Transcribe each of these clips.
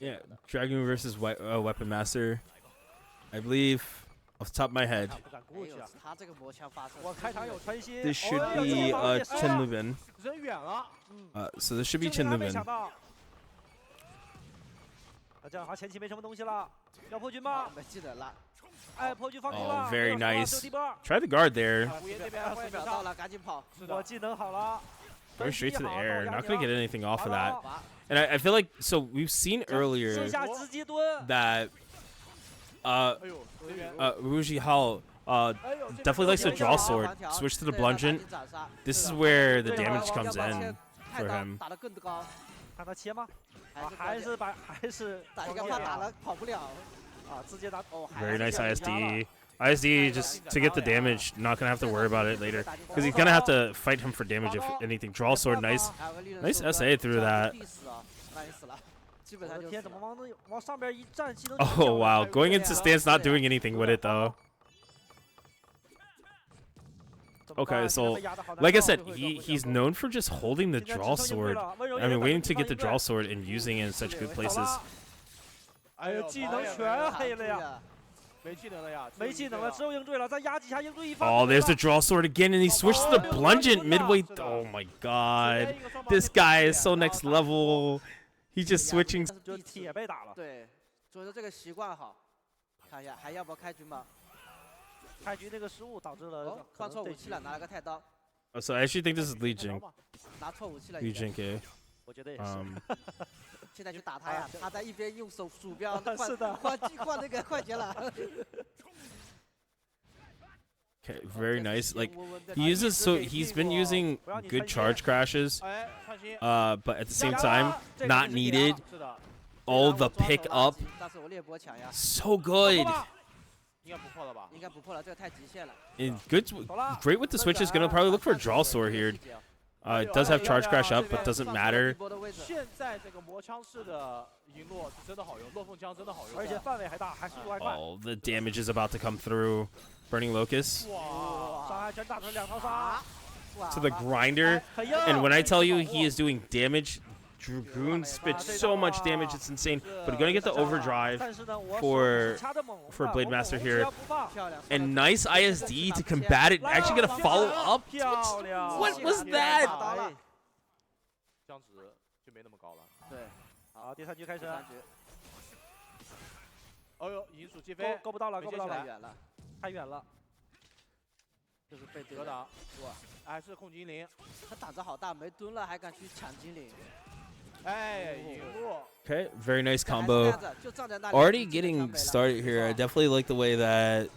Yeah, Dragoon versus Weaponmaster. I believe, off the top of my head, this should be Chen Lubin. So this should be Chen Lubin. Oh, very nice. Try the guard there. Going straight to the air. Not going to get anything off of that. And I feel like, so we've seen earlier that Wu Zhihao definitely likes to draw sword. Switch to the bludgeon. This is where the damage comes in for him. Very nice ISD. ISD just to get the damage, not gonna have to worry about it later, because he's gonna have to fight him for damage if anything. Draw sword, nice SA through that. Oh wow, going into stance, not doing anything with it though. Okay, so like I said, he's known for just holding the draw sword. I mean, waiting to get the draw sword and using it in such good places. Oh, there's the draw sword again, and he switched to the bludgeon midway. Oh my god, this guy is so next level. He's just switching. Oh, so I actually think this is Li Jing. Li Jing K. Okay, very nice. Like he uses, so he's been using good charge crashes, but at the same time, not needed. Oh, the pick up, so good. And good, great with the switches. Gonna probably look for a draw sword here. It does have charge crash up, but doesn't matter. Oh, the damage is about to come through. Burning Locust to the grinder, and when I tell you he is doing damage, Dragoon spits so much damage, it's insane. But he's gonna get the overdrive for Weaponmaster here, and nice ISD to combat it. Actually gonna follow up. What was that? Okay, very nice combo. Already getting started here. I definitely like the way that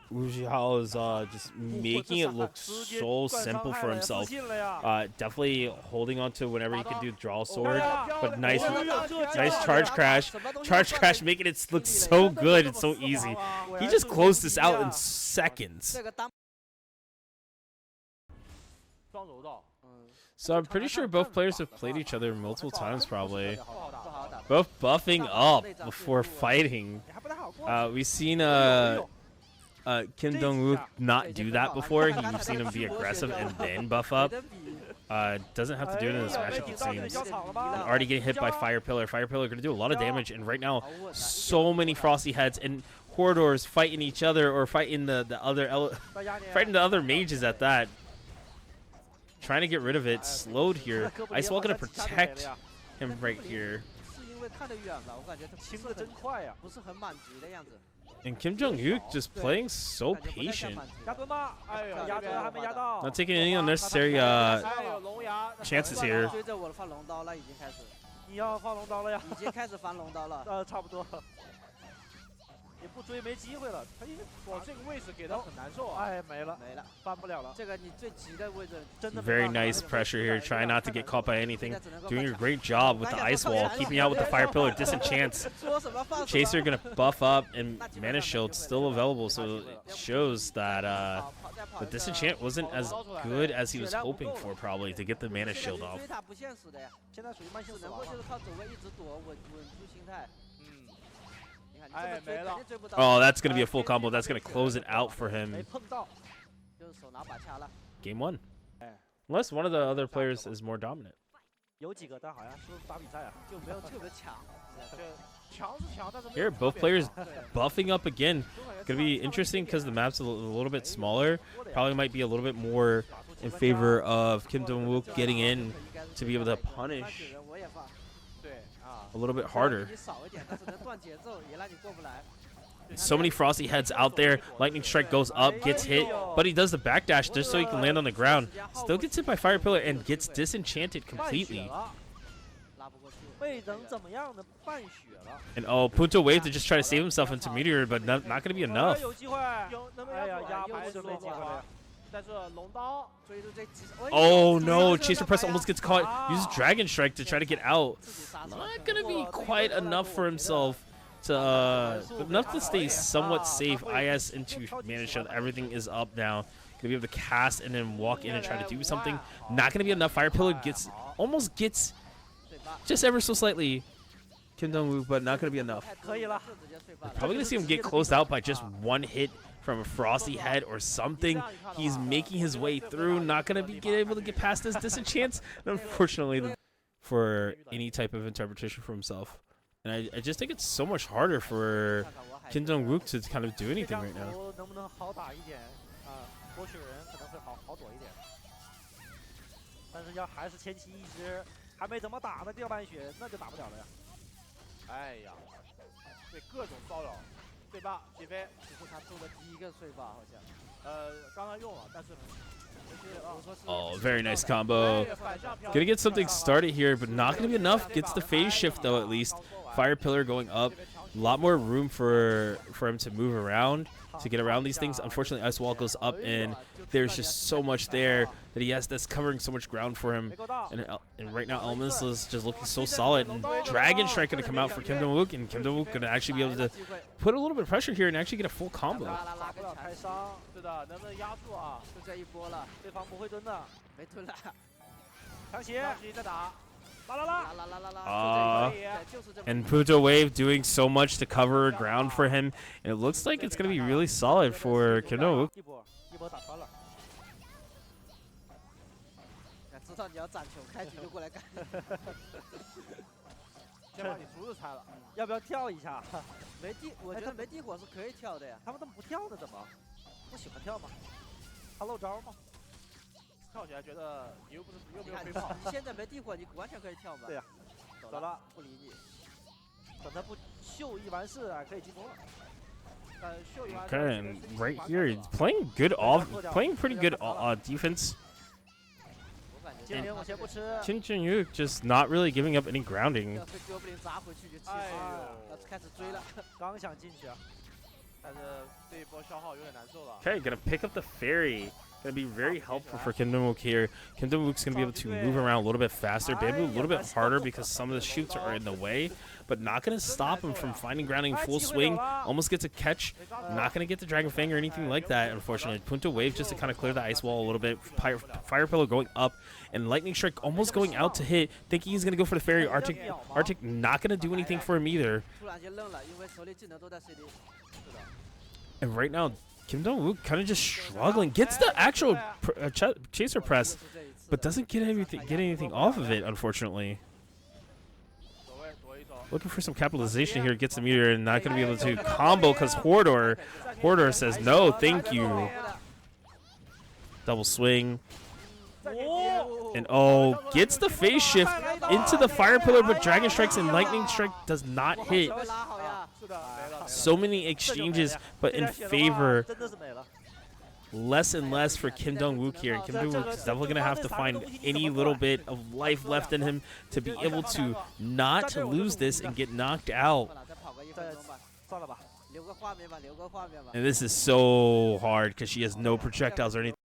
Wu Zhihao is just making it look so simple for himself. Definitely holding on to whenever he can do draw sword, but nice charge crash. Charge crash making it look so good. It's so easy. He just closed this out in seconds. So I'm pretty sure both players have played each other multiple times, probably. Both buffing up before fighting. We've seen Kim Dong-wook not do that before. We've seen him be aggressive and then buff up. Doesn't have to do it in this matchup, it seems. And already getting hit by Fire Pillar. Fire Pillar going to do a lot of damage, and right now, so many Frosty Heads and Corridors fighting each other, or fighting the other mages at that. Trying to get rid of it. Slowed here. Ice Wall going to protect him right here. And Kim Jong-wook just playing so patient. Not taking any unnecessary chances here. Very nice pressure here, trying not to get caught by anything. Doing a great job with the ice wall, keeping out with the fire pillar. Disenchants. Chaser gonna buff up, and mana shield still available, so it shows that the disenchant wasn't as good as he was hoping for, probably, to get the mana shield off. Oh, that's going to be a full combo. That's going to close it out for him. Game 1. Unless one of the other players is more dominant. Here, both players buffing up again. Gonna be interesting because the map's a little bit smaller. Probably might be a little bit more in favor of Kim Dong-wook getting in to be able to punish a little bit harder. So many frosty heads out there. Lightning strike goes up, gets hit, but he does the backdash just so he can land on the ground. Still gets hit by fire pillar and gets disenchanted completely. And oh, Punto wave to just try to save himself into meteor, but not going to be enough. Oh no, Chaser Press almost gets caught. Uses Dragon Strike to try to get out. Not going to be quite enough for himself. Enough to stay somewhat safe. IS into mana shield. Everything is up now. Gonna be able to cast and then walk in and try to do something. Not gonna be enough. Fire Pillar almost gets just ever so slightly Kim Dong-wook, but not gonna be enough. We're probably gonna see him get closed out by just one hit from a frosty head or something. He's making his way through. Not gonna be able to get past this disenchants. Unfortunately, for any type of interpretation for himself. And I just think it's so much harder for Kim Dong-wook to kind of do anything right now. Oh, very nice combo. Gonna get something started here, but not gonna be enough. Gets the phase shift though, at least. Fire Pillar going up. A lot more room for him to move around, to get around these things. Unfortunately, Ice Wall goes up, and there's just so much there that he has that's covering so much ground for him. And right now, Elementalists is just looking so solid. And Dragon Strike going to come out for Kim Dong-wook, and Kim Dong-wook going to actually be able to put a little bit of pressure here and actually get a full combo. And Punto Wave doing so much to cover ground for him, and it looks like it's going to be really solid for Kim Dong-wook. Okay, and right here, he's playing pretty good defense. And Kim Dong-wook just not really giving up any grounding. Okay, gonna pick up the fairy. Gonna be very helpful for Kim Dong-wook here. Kim Dong-wook's gonna be able to move around a little bit faster, maybe a little bit harder because some of the shoots are in the way, but not gonna stop him from finding grounding full swing. Almost gets a catch. Not gonna get the Dragon Fang or anything like that, unfortunately. Punto Wave just to kind of clear the ice wall a little bit. Fire Pillar going up, and Lightning Strike almost going out to hit, thinking he's gonna go for the fairy. Arctic not gonna do anything for him either. And right now, Kim Dong-wook kind of just struggling. Gets the actual chaser press, but doesn't get anything off of it, unfortunately. Looking for some capitalization here. Gets the meteor and not going to be able to combo because Hordor says no, thank you. Double swing. And oh, gets the phase shift into the Fire Pillar, but Dragon Strikes and Lightning Strike does not hit. So many exchanges, but in favor less and less for Kim Dong-wook here. Kim Dong-wook is definitely going to have to find any little bit of life left in him to be able to not lose this and get knocked out. And this is so hard because she has no projectiles or anything.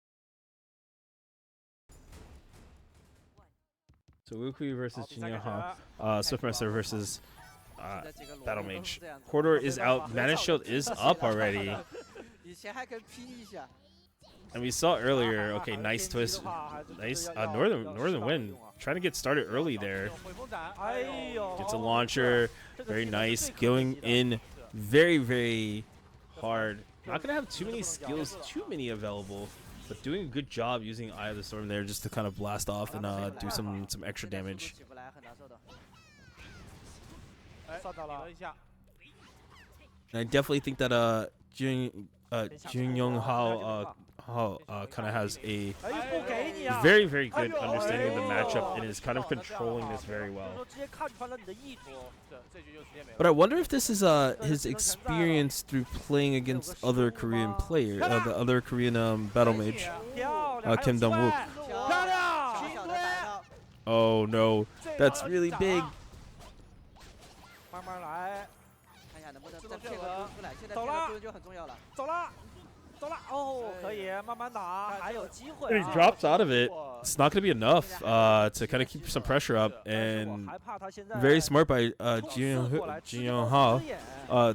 So Wukui versus Jinyoha, Swiftmaster versus Battle Mage. Hordor is out. Mana Shield is up already. And we saw earlier, okay, nice twist. Nice Northern Wind. Trying to get started early there. Gets a launcher. Very nice. Going in very, very hard. Not going to have too many skills, too many available. but doing a good job using Eye of the Storm there just to kind of blast off and do some extra damage. And I definitely think that Jun Young Hao kind of has a very, very good understanding of the matchup and is kind of controlling this very well. But I wonder if this is his experience through playing against other Korean players, the other Korean battle mage, Kim Dong-wook. Oh no, that's really big. He drops out of it. It's not going to be enough to kind of keep some pressure up, and very smart by Jin Young Hao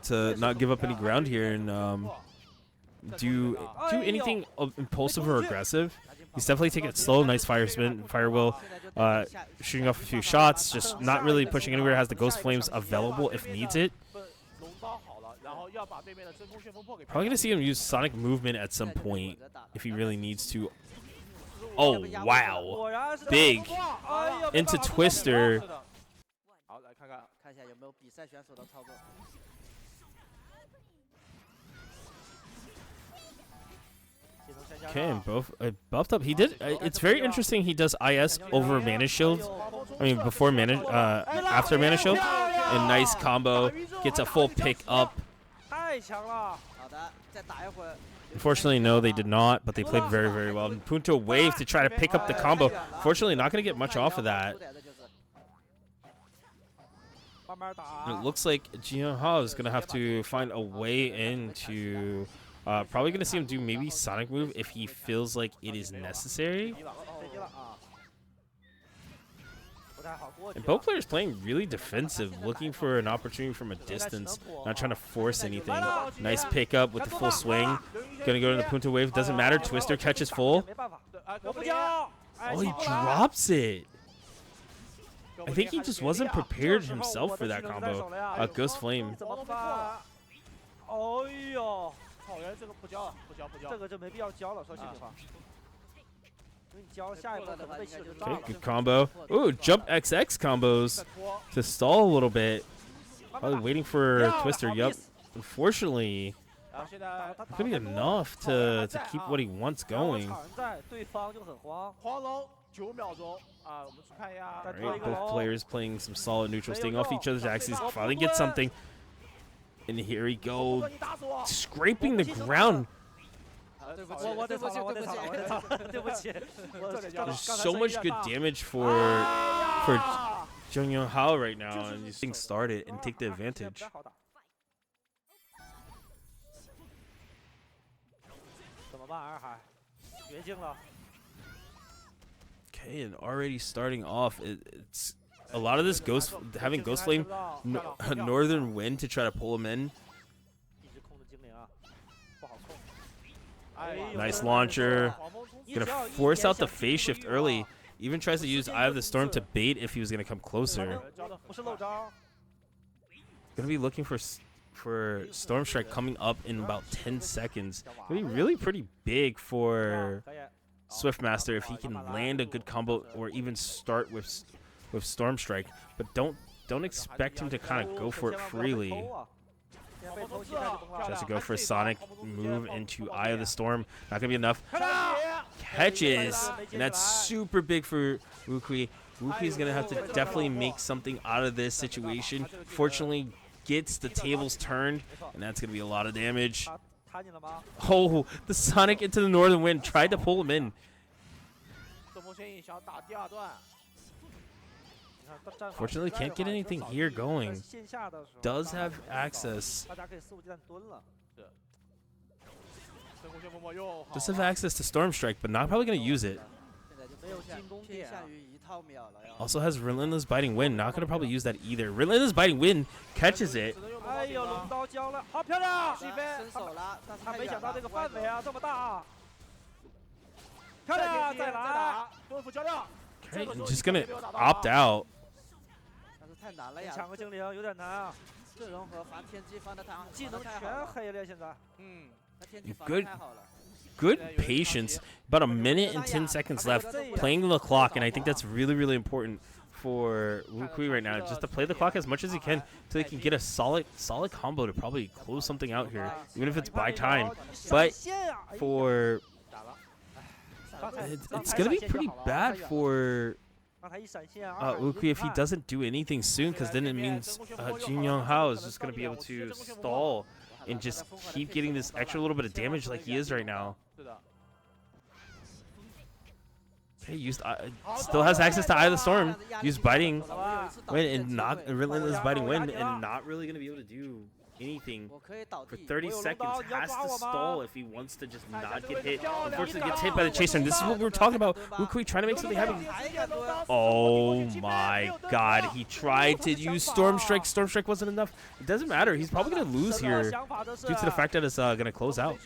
to not give up any ground here and do anything impulsive or aggressive. He's definitely taking it slow. Nice fire spin, fire will, shooting off a few shots, just not really pushing anywhere. Has the ghost flames available if needs it. Probably gonna see him use sonic movement at some point if he really needs to. Oh wow, big into Twister. Okay, and both buffed up. He did. It's very interesting. He does IS over mana shield. I mean, before mana, after mana shield, and nice combo. Gets a full pick up. Unfortunately, no, they did not, but they played very, very well. And Punto wave to try to pick up the combo. Fortunately, not going to get much off of that. And it looks like Jin Ha is going to have to find a way into... probably going to see him do maybe Sonic move if he feels like it is necessary. And both players playing really defensive, looking for an opportunity from a distance, not trying to force anything. Nice pickup with the full swing. Gonna go to the Punta wave. Doesn't matter. Twister catches full. Oh, he drops it. I think he just wasn't prepared himself for that combo. Ghost Flame. Okay, good combo. Ooh, jump XX combos to stall a little bit. Probably waiting for Twister. Yup. Unfortunately, it could be enough to keep what he wants going. Alright, both players playing some solid neutral, staying off each other's axes. Finally get something. And here he goes, scraping the ground. There's so much good damage for Jung Young Hao right now, and these things started and take the advantage. Okay, and already starting off, it's a lot of this having Ghost Flame, Northern Wind to try to pull him in. Nice launcher. Gonna force out the phase shift early. Even tries to use Eye of the Storm to bait if he was gonna come closer. Gonna be looking for Storm Strike coming up in about 10 seconds. Gonna be really pretty big for Swiftmaster if he can land a good combo or even start with Storm Strike. But don't expect him to kind of go for it freely. Tries to go for a Sonic move into Eye of the Storm. Not gonna be enough. Catches, and that's super big for Wukui. Wukui's gonna have to definitely make something out of this situation. Fortunately, gets the tables turned, and that's gonna be a lot of damage. Oh, the Sonic into the Northern Wind tried to pull him in. Fortunately, can't get anything here going. Does have access. Does have access to Storm Strike, but not probably going to use it. Also has Relentless Biting Wind. Not going to probably use that either. Relentless Biting Wind catches it. Okay, I'm just going to opt out. good patience. About a minute and 10 seconds left, playing the clock, and I think that's really, really important for Wukui right now, just to play the clock as much as he can so he can get a solid combo to probably close something out here, even if it's by time. But for it's gonna be pretty bad for Wukui if he doesn't do anything soon, because then it means Jin Young Hao is just gonna be able to stall and just keep getting this extra little bit of damage like he is right now. Okay, still has access to Eye of the Storm. Used Biting Wind and not Relentless Biting Wind, and not really gonna be able to do anything for 30 seconds. Has to stall if he wants to just not get hit. Unfortunately, gets hit by the chaser. And this is what we were talking about. Wukui trying to make something happen. Oh my God! He tried to use Storm Strike. Storm Strike wasn't enough. It doesn't matter. He's probably gonna lose here due to the fact that it's gonna close out.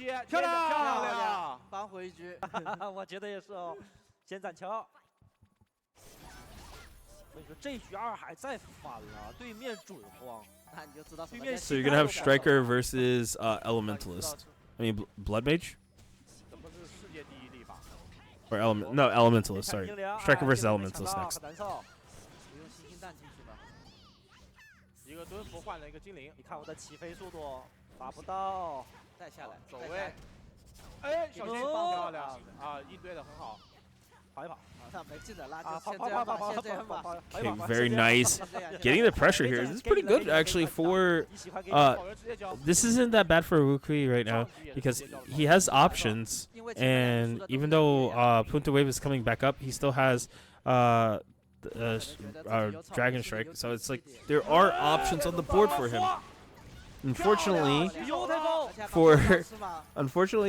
先斩桥，所以说这局二海再反了，对面准慌。那你就知道。So you're gonna have Striker versus Elementalist. I mean Blood Mage. Or Elementalist. Sorry, Striker versus Elementalist next. 一个蹲伏换了一个精灵，你看我的起飞速度，打不到，再下来，走位，哎，小心放漂亮啊，应对的很好。 Okay, very nice. Getting the pressure here. This is pretty good actually for this isn't that bad for Wukui right now because he has options, and even though Punta Wave is coming back up, he still has Dragon Strike. So it's like there are options on the board for him. Unfortunately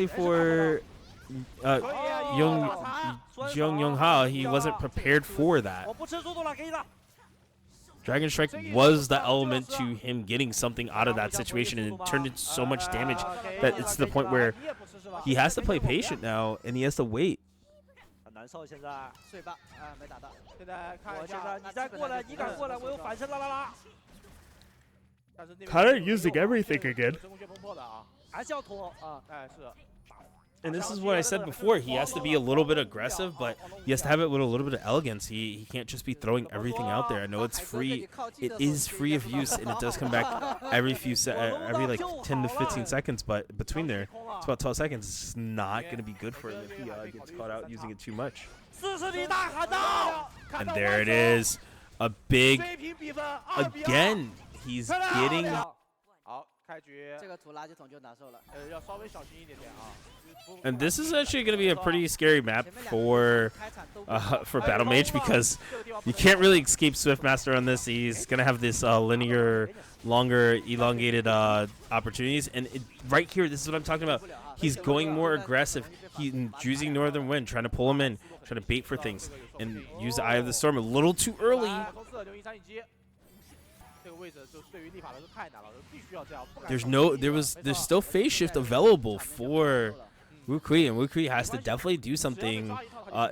for Young Hao, he wasn't prepared for that. Dragon Strike was the element to him getting something out of that situation, and it turned into so much damage that it's to the point where he has to play patient now, and he has to wait. Kind of using everything again. And this is what I said before. He has to be a little bit aggressive, but he has to have it with a little bit of elegance. He can't just be throwing everything out there. I know it's free. It is free of use, and it does come back every every like 10 to 15 seconds. But between there, it's about 12 seconds. It's not going to be good for him if he gets caught out using it too much. And there it is. A big, again, he's getting... And this is actually going to be a pretty scary map for Battle Mage, because you can't really escape Swiftmaster on this. He's going to have this linear, longer, elongated opportunities. And right here, this is what I'm talking about. He's going more aggressive. He's using Northern Wind, trying to pull him in, trying to bait for things, and use the Eye of the Storm a little too early. There's still phase shift available for Wukui, and Wukui has to definitely do something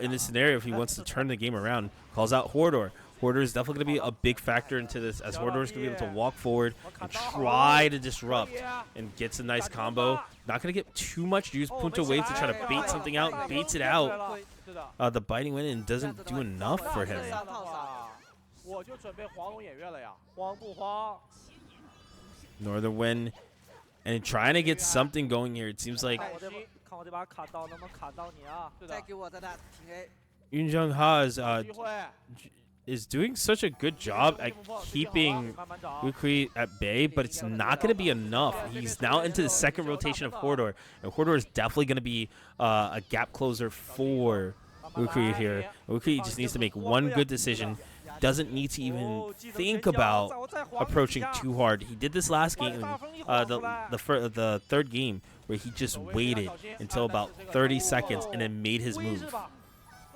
in this scenario if he wants to turn the game around. Calls out Hordor. Hordor is definitely going to be a big factor into this, as Hordor is going to be able to walk forward and try to disrupt, and gets a nice combo. Not going to get too much. Use Punta Wave to try to bait something out. Baits it out. The Biting Wind, and doesn't do enough for him. Northern Wind, and trying to get something going here. It seems like Young Jung Ha is doing such a good job at keeping Wukui at bay, but it's not going to be enough. He's now into the second rotation of Hordor, and Hordor is definitely going to be a gap closer for Wukui here. Wukui just needs to make one good decision. Doesn't need to even think about approaching too hard. He did this last game, the third game, where he just waited until about 30 seconds and then made his move.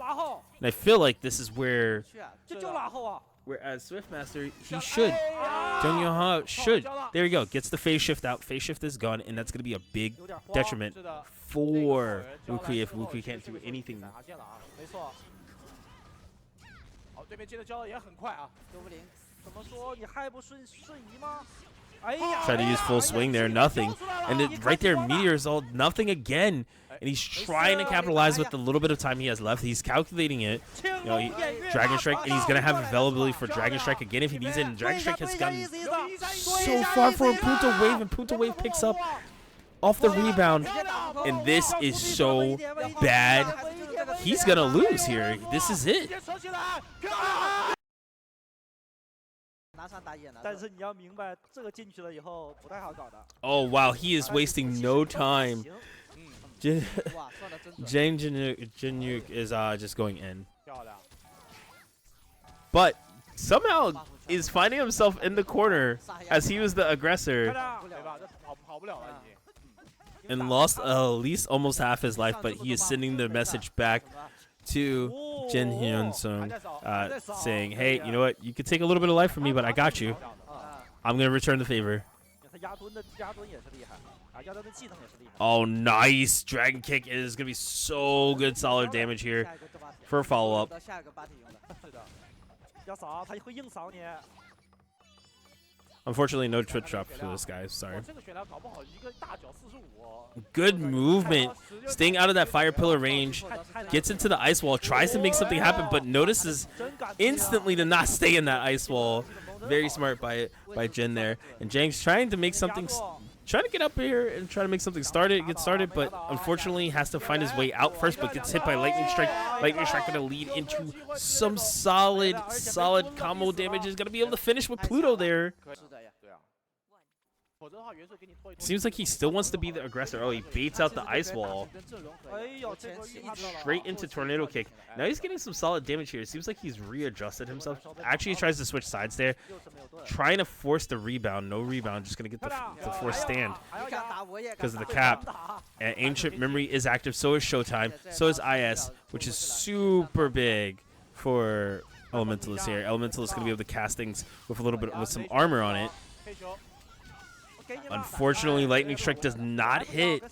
And I feel like this is whereas Swiftmaster, he should. Jung Young should. There you go. Gets the phase shift out. Phase shift is gone, and that's going to be a big detriment for Wukui if Wukui can't do anything. 对面接的交的也很快啊，950怎么说？你还不瞬移吗？ Try to use full swing there, nothing. And then right there, Meteor's all nothing again. And he's trying to capitalize with the little bit of time he has left. He's calculating it. You know, Dragon Strike, and he's going to have availability for Dragon Strike again if he needs it. And Dragon Strike has gotten so far for him. Punta Wave, and Punta Wave picks up off the rebound. And this is so bad. He's going to lose here. This is it. Oh, wow. He is wasting no time. Jin Jinyuk is just going in. But somehow is finding himself in the corner as he was the aggressor. And lost at least almost half his life, but he is sending the message back to Jin Hyun Sung, saying, hey, you know what? You could take a little bit of life from me, but I got you. I'm going to return the favor. Oh, nice. Dragon Kick is going to be so good solid damage here for a follow-up. Unfortunately, no Twitch drop for this guy. Sorry. Good movement. Staying out of that fire pillar range. Gets into the ice wall. Tries to make something happen, but notices instantly to not stay in that ice wall. Very smart by Jin there. And Jang's trying to make something... Trying to get up here and try to make something get started, but unfortunately has to find his way out first, but gets hit by Lightning Strike. Lightning Strike going to lead into some solid combo damage. Is going to be able to finish with Pluto there. Seems like he still wants to be the aggressor. Oh, he baits out the ice wall. Straight into Tornado Kick. Now he's getting some solid damage here. It seems like he's readjusted himself. Actually, he tries to switch sides there. Trying to force the rebound. No rebound. Just going to get the force stand because of the cap. And Ancient Memory is active. So is Showtime. So is IS, which is super big for Elementalists here. Elementalists going to be able to cast things with a little bit with some armor on it. Unfortunately, Lightning Strike does not hit.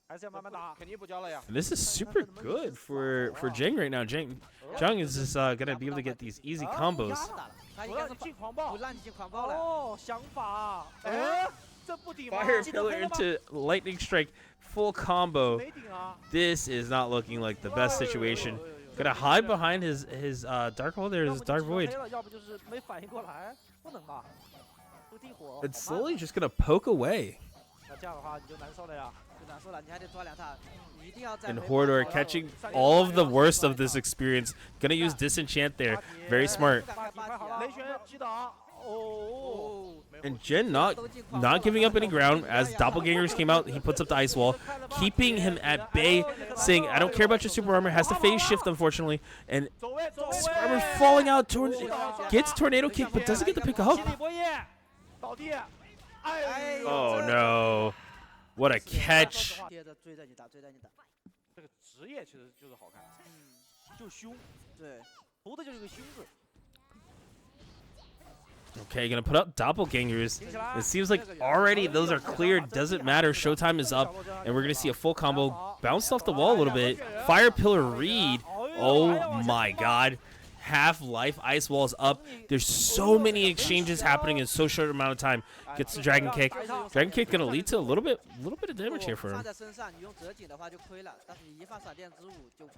And this is super good for Jang right now. Jang is just going to be able to get these easy combos. Fire Pillar into Lightning Strike. Full combo. This is not looking like the best situation. Gonna hide behind his Dark Hole there, his Dark Void. It's slowly just gonna poke away. And Hordor catching all of the worst of this experience. Gonna use Disenchant there. Very smart. And Jin not giving up any ground. As Doppelgangers came out, he puts up the ice wall, keeping him at bay, saying, I don't care about your super armor. Has to phase shift, unfortunately. And super armor falling out. Gets Tornado Kick, but doesn't get the pick up. Oh, no. What a catch. Okay, gonna put up Doppelgangers. It seems like already those are cleared. Doesn't matter. Showtime is up, and we're gonna see a full combo. Bounced off the wall a little bit. Fire Pillar read. Oh my god. Half-life ice walls up. There's so many exchanges happening in so short amount of time. Gets the Dragon Kick. Dragon Kick gonna lead to a little bit of damage here for him.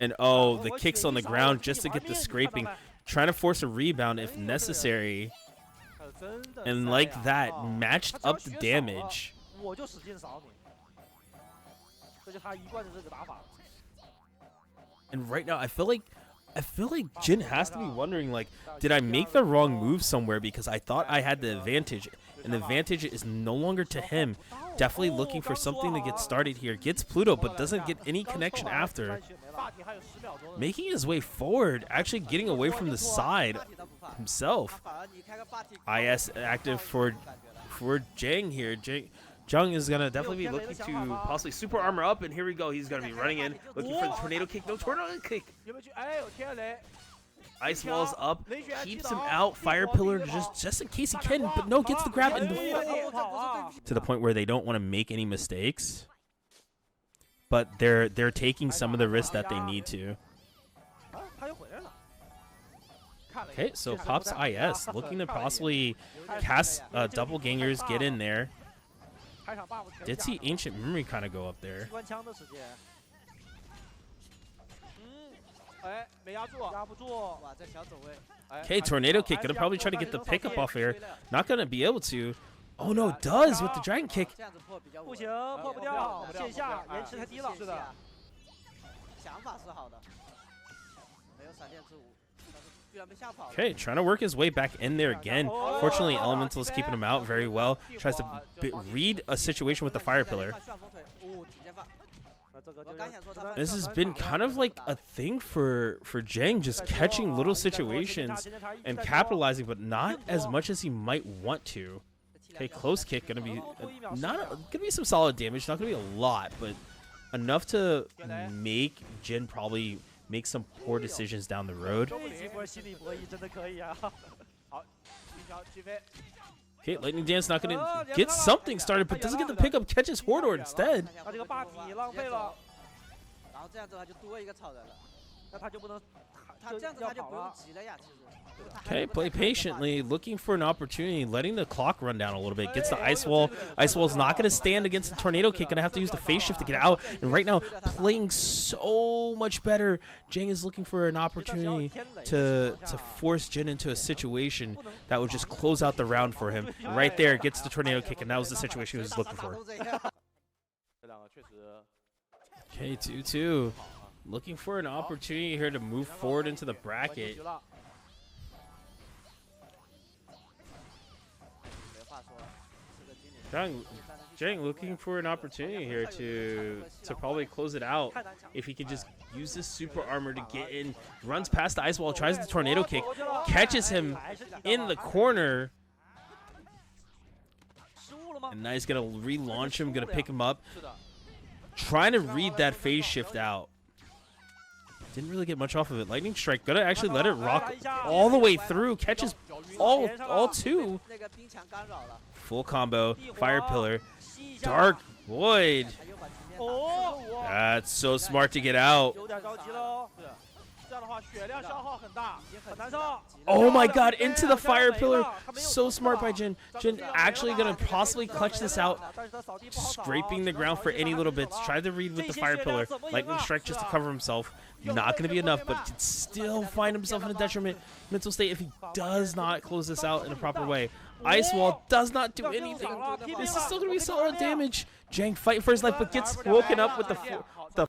And oh, the kicks on the ground just to get the scraping. Trying to force a rebound if necessary. And like that, matched up the damage. And right now, I feel like Jin has to be wondering, like, did I make the wrong move somewhere because I thought I had the advantage, and the advantage is no longer to him. Definitely looking for something to get started here. Gets Pluto, but doesn't get any connection after. Making his way forward, actually getting away from the side himself. IS active for Jang here. Jung is going to definitely be looking to possibly super armor up, and here we go. He's going to be running in, looking for the Tornado Kick. No Tornado Kick. Ice walls up, keeps him out. Fire Pillar just in case he can, but no, gets the grab. And to the point where they don't want to make any mistakes. But they're taking some of the risks that they need to. Okay, so pops IS, looking to possibly cast double gangers, get in there. Did see Ancient Memory kind of go up there. Okay, Tornado Kick, gonna probably try to get the pickup off here. Not gonna be able to. Oh no, does with the Dragon Kick. Okay, trying to work his way back in there again. Fortunately, Elementalist keeping him out very well. Tries to read a situation with the Fire Pillar. This has been kind of like a thing for Jang, just catching little situations and capitalizing, but not as much as he might want to. Okay, close kick gonna be gonna be some solid damage. Not gonna be a lot, but enough to make Jin probably make some poor decisions down the road. Okay, Lightning Dance not gonna get something started, but doesn't get the pickup. Catches Hordor instead. Okay, play patiently, looking for an opportunity, letting the clock run down a little bit. Gets the Ice Wall. Ice Wall's not going to stand against the Tornado Kick. Going to have to use the Phase Shift to get out. And right now, playing so much better. Jang is looking for an opportunity to force Jin into a situation that would just close out the round for him. Right there, gets the Tornado Kick, and that was the situation he was looking for. Okay, 2-2. Looking for an opportunity here to move forward into the bracket. Jang looking for an opportunity here to probably close it out. If he could just use this super armor to get in, runs past the Ice Wall, tries the Tornado Kick, catches him in the corner. And now he's gonna relaunch him, gonna pick him up. Trying to read that Phase Shift out. Didn't really get much off of it. Lightning Strike, gonna actually let it rock all the way through. Catches all two. Full combo. Fire Pillar. Dark Void. That's so smart to get out. Oh my god, into the Fire Pillar. So smart by Jin. Jin actually gonna possibly clutch this out. Scraping the ground for any little bits. Tried to read with the Fire Pillar. Lightning Strike just to cover himself. Not gonna be enough, but can still find himself in a detriment mental state if he does not close this out in a proper way. Ice Wall does not do anything. This is still gonna be solid damage. Jang fighting for his life, but gets woken up with the